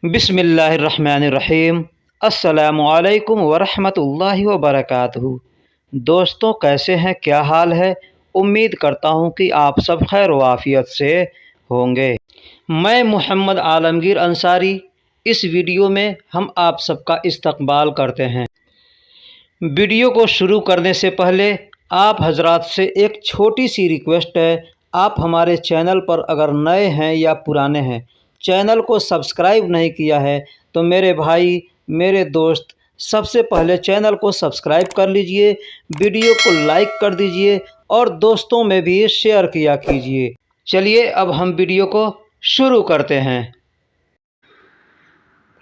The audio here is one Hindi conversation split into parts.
बिस्मिल्लाहिर्रहमानिर्रहीम। अस्सलामुअलैकुम वरहमतुल्लाहि वबरकातुहू। दोस्तों, कैसे हैं, क्या हाल है। उम्मीद करता हूं कि आप सब खैर वाफियत से होंगे। मैं मोहम्मद आलमगीर अंसारी। इस वीडियो में हम आप सबका इस्तकबाल करते हैं। वीडियो को शुरू करने से पहले आप हजरात से एक छोटी सी रिक्वेस्ट है। आप हमारे चैनल पर अगर नए हैं या पुराने हैं, चैनल को सब्सक्राइब नहीं किया है, तो मेरे भाई, मेरे दोस्त, सबसे पहले चैनल को सब्सक्राइब कर लीजिए, वीडियो को लाइक कर दीजिए और दोस्तों में भी शेयर किया कीजिए। चलिए अब हम वीडियो को शुरू करते हैं।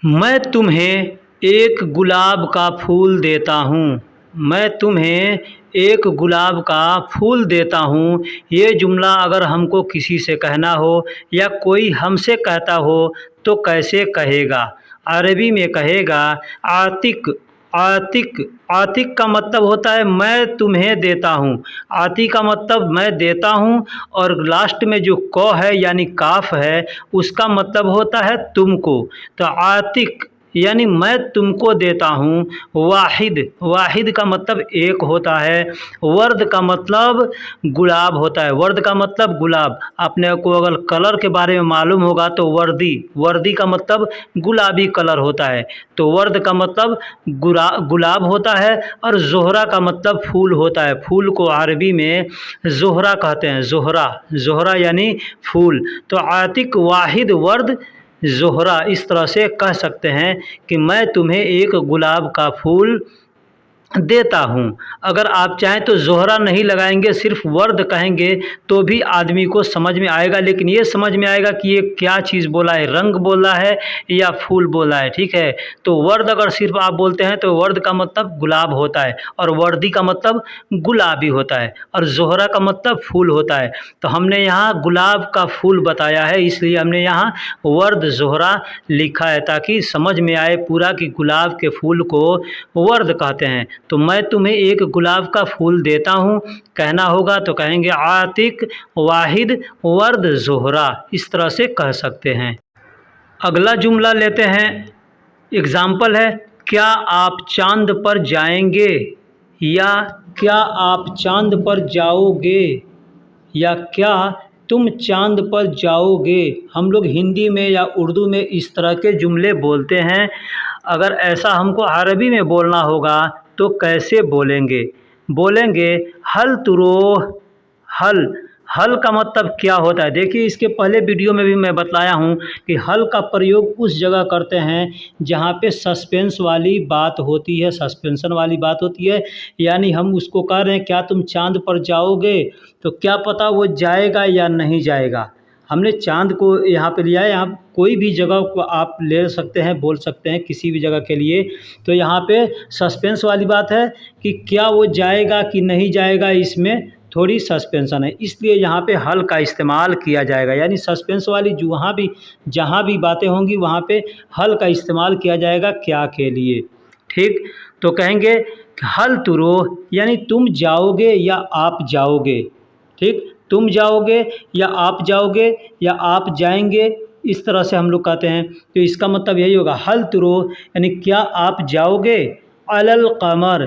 मैं तुम्हें एक गुलाब का फूल देता हूँ। मैं तुम्हें एक गुलाब का फूल देता हूँ। ये जुमला अगर हमको किसी से कहना हो या कोई हमसे कहता हो तो कैसे कहेगा? अरबी में कहेगा आतिक। आतिक आतिक का मतलब होता है मैं तुम्हें देता हूँ। आती का मतलब मैं देता हूँ, और लास्ट में जो क है यानी काफ है, उसका मतलब होता है तुमको। तो आतिक यानी मैं तुमको देता हूँ। वाहिद, वाहिद का मतलब एक होता है। वर्द का मतलब गुलाब होता है। वर्द का मतलब गुलाब। आपने को अगर कलर के बारे में मालूम होगा तो वर्दी, वर्दी का मतलब गुलाबी कलर होता है। तो वर्द का मतलब गुलाब होता है, और जोहरा का मतलब फूल होता है। फूल को अरबी में जोहरा कहते हैं। जोहरा, जोहरा यानी फूल। तो आतिक, वाहिद, वर्द, जोहरा, इस तरह से कह सकते हैं कि मैं तुम्हें एक गुलाब का फूल देता हूँ। अगर आप चाहें तो जोहरा नहीं लगाएंगे, सिर्फ वर्द कहेंगे तो भी आदमी को समझ में आएगा, लेकिन ये समझ में आएगा कि ये क्या चीज़ बोला है, रंग बोला है या फूल बोला है। ठीक है, तो वर्द अगर सिर्फ आप बोलते हैं तो वर्द का मतलब गुलाब होता है, और वर्दी का मतलब गुलाबी होता है, और जोहरा का मतलब फूल होता है। तो हमने यहाँ गुलाब का फूल बताया है, इसलिए हमने यहाँ वर्द जोहरा लिखा है, ताकि समझ में आए पूरा कि गुलाब के फूल को वर्द कहते हैं। तो मैं तुम्हें एक गुलाब का फूल देता हूँ कहना होगा तो कहेंगे आतिक, वाहिद, वर्द, जोहरा, इस तरह से कह सकते हैं। अगला जुमला लेते हैं। एग्जाम्पल है, क्या आप चांद पर जाएंगे, या क्या आप चांद पर जाओगे, या क्या तुम चांद पर जाओगे। हम लोग हिंदी में या उर्दू में इस तरह के जुमले बोलते हैं। अगर ऐसा हमको अरबी में बोलना होगा तो कैसे बोलेंगे? बोलेंगे हल तुरोह। हल, हल का मतलब क्या होता है? देखिए, इसके पहले वीडियो में भी मैं बताया हूँ कि हल का प्रयोग उस जगह करते हैं जहाँ पे सस्पेंस वाली बात होती है, सस्पेंशन वाली बात होती है। यानी हम उसको कह रहे हैं क्या तुम चांद पर जाओगे, तो क्या पता वो जाएगा या नहीं जाएगा। हमने चांद को यहाँ पे लिया है। यहाँ कोई भी जगह को आप ले सकते हैं, बोल सकते हैं किसी भी जगह के लिए। तो यहाँ पे सस्पेंस वाली बात है कि क्या वो जाएगा कि नहीं जाएगा, इसमें थोड़ी सस्पेंशन है, इसलिए यहाँ पे हल का इस्तेमाल किया जाएगा। यानी सस्पेंस वाली जो जहाँ भी बातें होंगी वहाँ पे हल का इस्तेमाल किया जाएगा क्या के लिए। ठीक, तो कहेंगे हल तुरोह, यानी तुम जाओगे या आप जाओगे। ठीक, तुम जाओगे या आप जाओगे या आप जाएंगे, इस तरह से हम लोग कहते हैं। तो इसका मतलब यही होगा हल तुरोह, यानी क्या आप जाओगे अलल कमर।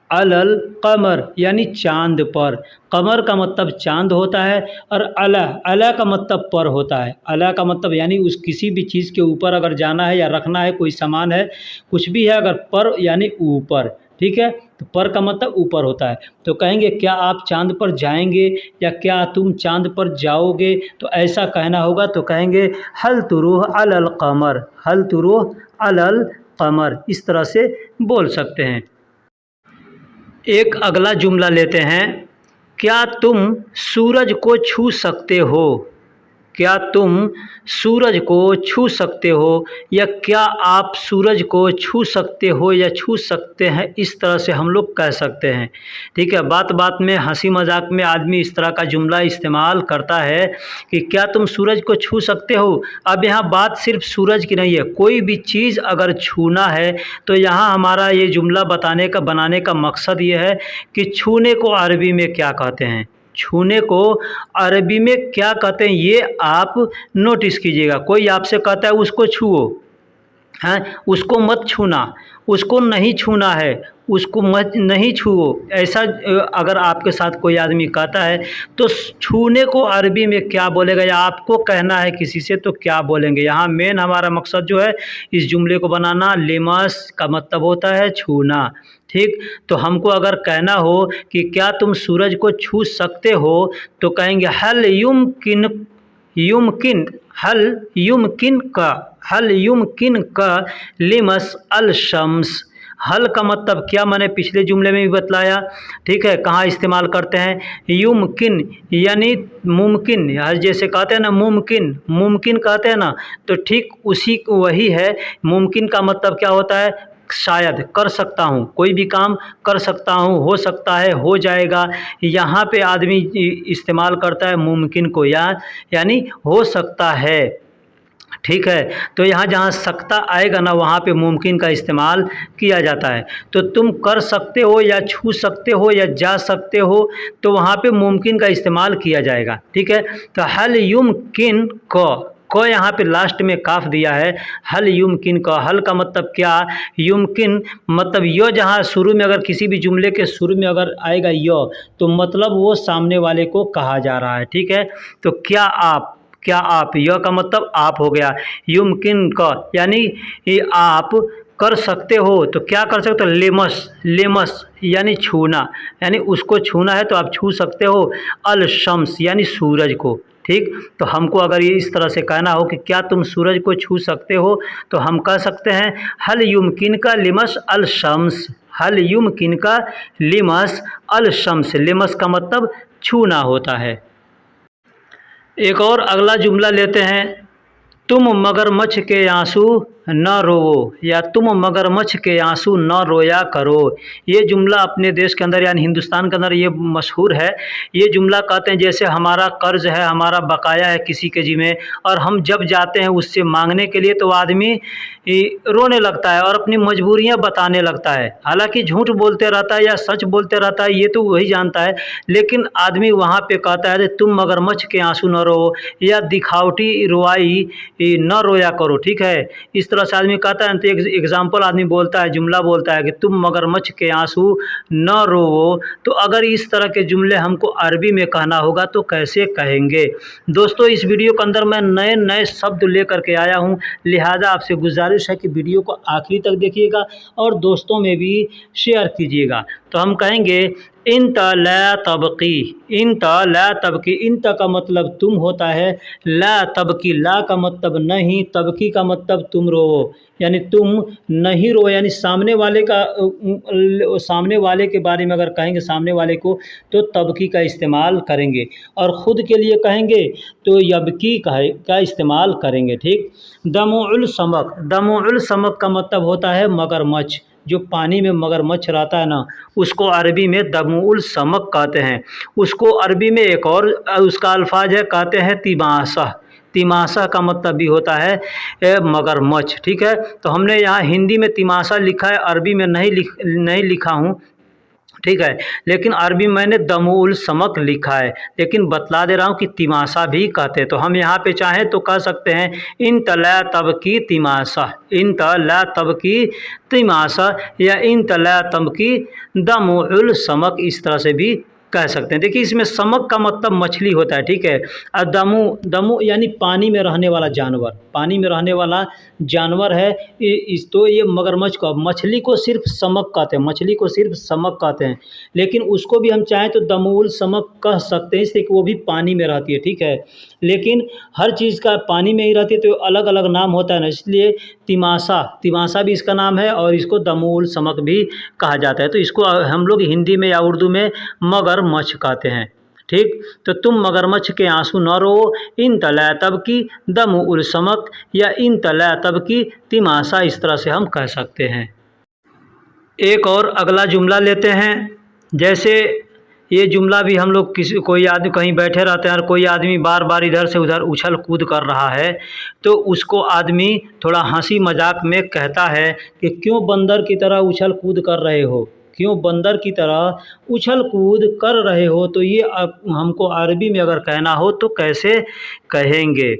अलल कमर यानी चांद पर। कमर का मतलब चांद होता है, और अला, अला का मतलब पर होता है। अला का मतलब यानी उस किसी भी चीज़ के ऊपर अगर जाना है या रखना है, कोई सामान है, कुछ भी है, अगर पर यानी ऊपर। ठीक है, तो पर का मतलब ऊपर होता है। तो कहेंगे क्या आप चांद पर जाएंगे, या क्या तुम चांद पर जाओगे, तो ऐसा कहना होगा तो कहेंगे हल तुरूह अलल कमर। हल तुरूह अलल कमर, इस तरह से बोल सकते हैं। एक अगला जुमला लेते हैं। क्या तुम सूरज को छू सकते हो। क्या तुम सूरज को छू सकते हो, या क्या आप सूरज को छू सकते हो या छू सकते हैं, इस तरह से हम लोग कह सकते हैं। ठीक है, बात बात में हंसी मजाक में आदमी इस तरह का जुमला इस्तेमाल करता है कि क्या तुम सूरज को छू सकते हो। अब यहाँ बात सिर्फ सूरज की नहीं है, कोई भी चीज़ अगर छूना है तो यहाँ हमारा ये जुमला बनाने का मकसद ये है कि छूने को अरबी में क्या कहते हैं। छूने को अरबी में क्या कहते हैं ये आप नोटिस कीजिएगा। कोई आपसे कहता है उसको छुओ, हैं, उसको मत छूना, उसको नहीं छूना है, उसको मत नहीं छुओ, ऐसा अगर आपके साथ कोई आदमी कहता है तो छूने को अरबी में क्या बोलेगा, या आपको कहना है किसी से तो क्या बोलेंगे। यहाँ मेन हमारा मकसद जो है इस जुमले को बनाना, लेमस का मतलब होता है छूना। ठीक, तो हमको अगर कहना हो कि क्या तुम सूरज को छू सकते हो तो कहेंगे हल युमकिन, युमकिन, हल युमकिन का लिमस अल शम्स। हल का मतलब क्या मैंने पिछले जुमले में भी बतलाया। ठीक है, कहाँ इस्तेमाल करते हैं, युमकिन यानी मुमकिन, जैसे कहते हैं ना मुमकिन, मुमकिन कहते हैं ना, तो ठीक उसी वही है। मुमकिन का मतलब क्या होता है, शायद, कर सकता हूँ, कोई भी काम कर सकता हूँ, हो सकता है, हो जाएगा। यहाँ पे आदमी इस्तेमाल करता है मुमकिन को, यानी हो सकता है। ठीक है, तो यहाँ जहाँ सकता आएगा ना वहाँ पे मुमकिन का इस्तेमाल किया जाता है। तो तुम कर सकते हो या छू सकते हो या जा सकते हो तो वहाँ पे मुमकिन का इस्तेमाल किया जाएगा। ठीक है, तो हल युमकिन को यहाँ पे लास्ट में काफ दिया है, हल युमकिन का। हल का मतलब क्या, युमकिन मतलब यो, जहाँ शुरू में अगर किसी भी जुमले के शुरू में अगर आएगा यो तो मतलब वो सामने वाले को कहा जा रहा है। ठीक है, तो क्या आप, क्या आप, यह का मतलब आप हो गया। युमकिन का यानी आप कर सकते हो, तो क्या कर सकते हो, लेमस, लेमस यानी छूना, यानी उसको छूना है तो आप छू सकते हो। अल शम्स यानी सूरज को। ठीक, तो हमको अगर ये इस तरह से कहना हो कि क्या तुम सूरज को छू सकते हो तो हम कह सकते हैं हल युमकिन का लिमस अल शम्स, हल युमकिन का लिमस अल शम्स। लिमस का मतलब छूना होता है। एक और अगला जुमला लेते हैं, तुम मगरमच्छ के आंसू न रोवो, या तुम मगरमच्छ के आंसू न रोया करो। ये जुमला अपने देश के अंदर यानी हिंदुस्तान के अंदर ये मशहूर है। ये जुमला कहते हैं जैसे हमारा कर्ज है, हमारा बकाया है किसी के जिम्मे, और हम जब जाते हैं उससे मांगने के लिए तो आदमी रोने लगता है और अपनी मजबूरियां बताने लगता है। हालांकि झूठ बोलते रहता है या सच बोलते रहता है ये तो वही जानता है, लेकिन आदमी वहाँ पे कहता है तुम मगरमच्छ के आंसू न रो, या दिखावटी रुआई न रोया करो। ठीक है, इस तरह से आदमी कहता है। तो एक एग्जाम्पल आदमी बोलता है, जुमला बोलता है कि तुम मगरमच्छ के आंसू न रोवो। तो अगर इस तरह के जुमले हमको अरबी में कहना होगा तो कैसे कहेंगे। दोस्तों, इस वीडियो के अंदर मैं नए नए शब्द लेकर के आया हूँ, लिहाजा आपसे गुजारिश है कि वीडियो को आखिरी तक देखिएगा और दोस्तों में भी शेयर कीजिएगा। तो हम कहेंगे इंत ला तबकी, इंत ला तबकी। इंत का मतलब तुम होता है, ला तबकी, ला का मतलब नहीं, तबकी का मतलब तुम रो, यानी तुम नहीं रो, यानी सामने वाले का, सामने वाले के बारे में अगर कहेंगे सामने वाले को तो तबकी का इस्तेमाल करेंगे, और ख़ुद के लिए कहेंगे तो यबकी का इस्तेमाल करेंगे। ठीक, दमुउल समक, दमुउल समक का मतलब होता है मगरमच्छ। जो पानी में मगरमच्छ रहता है ना उसको अरबी में दमुउल समक कहते हैं। उसको अरबी में एक और उसका अल्फाज है, कहते हैं तिमाशा। तिमाशा का मतलब भी होता है मगरमच्छ। ठीक है, तो हमने यहाँ हिंदी में तिमाशा लिखा है, अरबी में नहीं लिखा हूँ। ठीक है, लेकिन अरबी मैंने दमुउल समक लिखा है, लेकिन बतला दे रहा हूँ कि तिमाशा भी कहते हैं। तो हम यहाँ पे चाहें तो कह सकते हैं इन तला तबकी तिमाशा, इन तला तबकी तिमाशा, या इन तला तबकी दमुउल समक, इस तरह से भी कह सकते हैं। देखिए, इसमें समक का मतलब मछली होता है। ठीक है, और दमु यानी पानी में रहने वाला जानवर, पानी में रहने वाला जानवर है। तो ये मगरमच्छ को, मछली को सिर्फ समक कहते हैं, मछली को सिर्फ समक कहते हैं, लेकिन उसको भी हम चाहें तो दमुउल समक कह सकते हैं, इसलिए कि वो भी पानी में रहती है। ठीक है, लेकिन हर चीज़ का पानी में ही रहती है तो अलग अलग नाम होता है ना, इसलिए तिमाशा, तिमाशा भी इसका नाम है और इसको दमुउल समक भी कहा जाता है। तो इसको हम लोग हिंदी में या उर्दू में मगरमच्छ कहते हैं। ठीक, तो तुम मगरमच्छ के आंसू न रो, इन तला तबकी दमुउल समक, या इन तला तबकी तिमाशा, इस तरह से हम कह सकते हैं। एक और अगला जुमला लेते हैं। जैसे ये जुमला भी हम लोग कोई आदमी कहीं बैठे रहते हैं और कोई आदमी बार बार इधर से उधर उछल कूद कर रहा है, तो उसको आदमी थोड़ा हंसी मजाक में कहता है कि क्यों बंदर की तरह उछल कूद कर रहे हो, क्यों बंदर की तरह उछल कूद कर रहे हो। तो ये हमको अरबी में अगर कहना हो तो कैसे कहेंगे?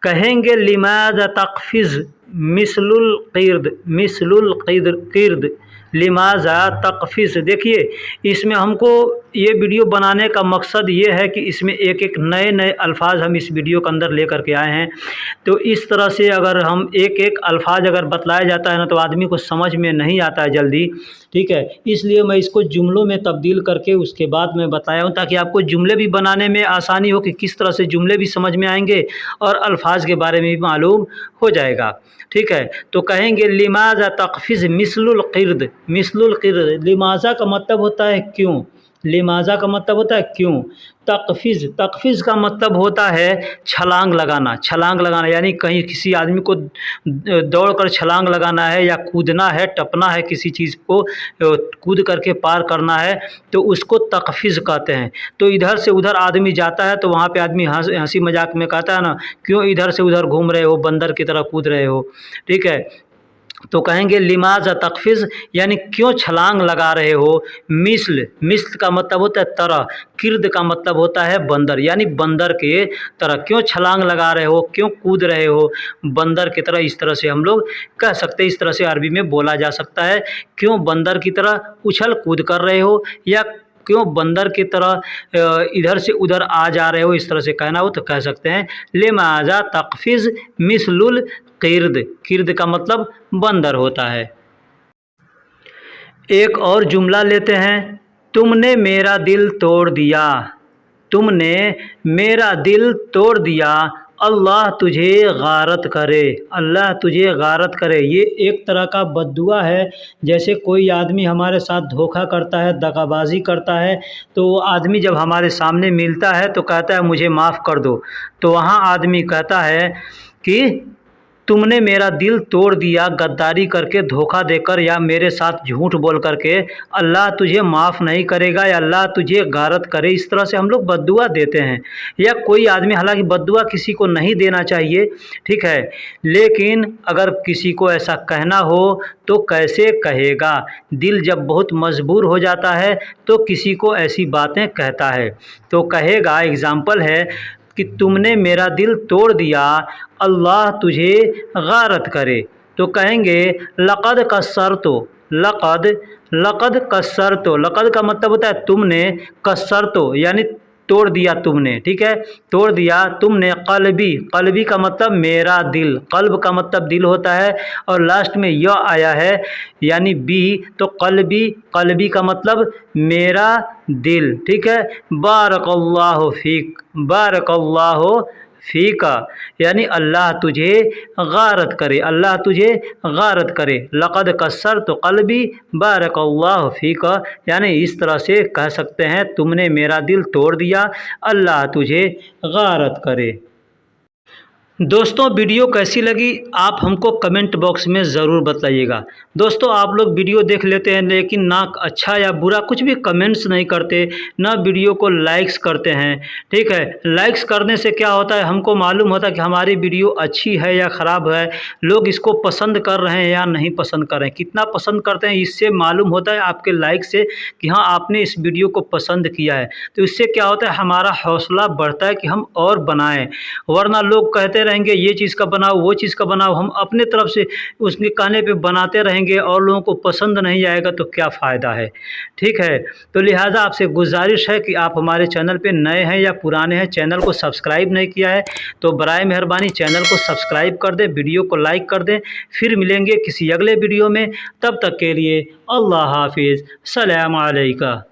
कहेंगे लिमाज़ा तक़फ़िज़ मिस्लुल क़िर्द लिमाज़ा तक़फ़िज़। देखिए, इसमें हमको ये वीडियो बनाने का मकसद ये है कि इसमें एक एक नए नए अल्फाज हम इस वीडियो के अंदर लेकर के आए हैं। तो इस तरह से अगर हम एक एक अल्फाज अगर बतलाया जाता है ना तो आदमी को समझ में नहीं आता है जल्दी, ठीक है। इसलिए मैं इसको जुमलों में तब्दील करके उसके बाद मैं बताया हूँ, ताकि आपको जुमले भी बनाने में आसानी हो कि किस तरह से जुमले भी समझ में आएंगे और अल्फाज के बारे में भी मालूम हो जाएगा, ठीक है। तो कहेंगे लिमाज़ा तक़फ़िज़ मिस्लुल क़िर्द। लिमाज़ा का मतलब होता है क्यों, लिमाज़ा का मतलब होता है क्यों। तक़फ़िज़ का मतलब होता है छलांग लगाना, यानी कहीं किसी आदमी को दौड़ कर छलांग लगाना है या कूदना है, टपना है, किसी चीज़ को कूद करके पार करना है तो उसको तक़फ़िज़ कहते हैं। तो इधर से उधर आदमी जाता है तो वहाँ पे आदमी हंसी मजाक में कहता है ना, क्यों इधर से उधर घूम रहे हो, बंदर की तरह कूद रहे हो, ठीक है। तो कहेंगे लिमाज़ा तक़फ़िज़ यानी क्यों छलांग लगा रहे हो। मिस्ल का मतलब होता है तरह, किर्द का मतलब होता है बंदर, यानी बंदर के तरह क्यों छलांग लगा रहे हो, क्यों कूद रहे हो बंदर की तरह। इस तरह से हम लोग कह सकते हैं, इस तरह से अरबी में बोला जा सकता है, क्यों बंदर की तरह उछल कूद कर रहे हो या क्यों बंदर की तरह इधर से उधर आ जा रहे हो। इस तरह से कहना हो तो कह सकते हैं लिमाज़ा तक़फ़िज़ मिस्लुल किर्द का मतलब बंदर होता है। एक और जुमला लेते हैं, तुमने मेरा दिल तोड़ दिया, तुमने मेरा दिल तोड़ दिया, अल्लाह तुझे गारत करे, अल्लाह तुझे गारत करे। ये एक तरह का बद्दुआ है। जैसे कोई आदमी हमारे साथ धोखा करता है, दगाबाजी करता है, तो वो आदमी जब हमारे सामने मिलता है तो कहता है मुझे माफ़ कर दो। तो वहाँ आदमी कहता है कि तुमने मेरा दिल तोड़ दिया गद्दारी करके, धोखा देकर या मेरे साथ झूठ बोल करके, अल्लाह तुझे माफ़ नहीं करेगा या अल्लाह तुझे गारत करे। इस तरह से हम लोग बद्दुआ देते हैं। या कोई आदमी, हालांकि बद्दुआ किसी को नहीं देना चाहिए, ठीक है, लेकिन अगर किसी को ऐसा कहना हो तो कैसे कहेगा। दिल जब बहुत मजबूर हो जाता है तो किसी को ऐसी बातें कहता है तो कहेगा, एग्ज़ाम्पल है कि तुमने मेरा दिल तोड़ दिया, अल्लाह तुझे गारत करे। तो कहेंगे लक़द कस्सरतो, लक़द कस्सरतो। लक़द का मतलब होता है तुमने, कस्सरतो यानी तोड़ दिया तुमने, ठीक है, तोड़ दिया तुमने। क़ल्बी का मतलब मेरा दिल, क़ल्ब का मतलब दिल होता है और लास्ट में य आया है यानी बी, तो क़ल्बी का मतलब मेरा दिल, ठीक है। बारकल्लाहु फ़ीका यानी अल्लाह तुझे गारत करे, अल्लाह तुझे गारत करे। लक़द कस्सरतु क़ल्बी बारकल्लाहु फ़ीका, यानी इस तरह से कह सकते हैं तुमने मेरा दिल तोड़ दिया, अल्लाह तुझे गारत करे। दोस्तों, वीडियो कैसी लगी आप हमको कमेंट बॉक्स में ज़रूर बताइएगा। दोस्तों, आप लोग वीडियो देख लेते हैं लेकिन ना अच्छा या बुरा कुछ भी कमेंट्स नहीं करते, ना वीडियो को लाइक्स करते हैं, ठीक है। लाइक्स करने से क्या होता है, हमको मालूम होता है कि हमारी वीडियो अच्छी है या ख़राब है, लोग इसको पसंद कर रहे हैं या नहीं पसंद कर रहे हैं। कितना पसंद करते हैं इससे मालूम होता है आपके लाइक से कि हाँ आपने इस वीडियो को पसंद किया है। तो इससे क्या होता है, हमारा हौसला बढ़ता है कि हम और बनाएँ। वरना लोग कहते रहेंगे ये चीज़ का बनाओ, वो चीज़ का बनाओ, हम अपने तरफ से उसके कहने पे बनाते रहेंगे और लोगों को पसंद नहीं आएगा तो क्या फ़ायदा है, ठीक है। तो लिहाजा आपसे गुजारिश है कि आप हमारे चैनल पे नए हैं या पुराने हैं, चैनल को सब्सक्राइब नहीं किया है तो बराए मेहरबानी चैनल को सब्सक्राइब कर दें, वीडियो को लाइक कर दें। फिर मिलेंगे किसी अगले वीडियो में, तब तक के लिए अल्लाह हाफिज़, सलाम अलैकुम।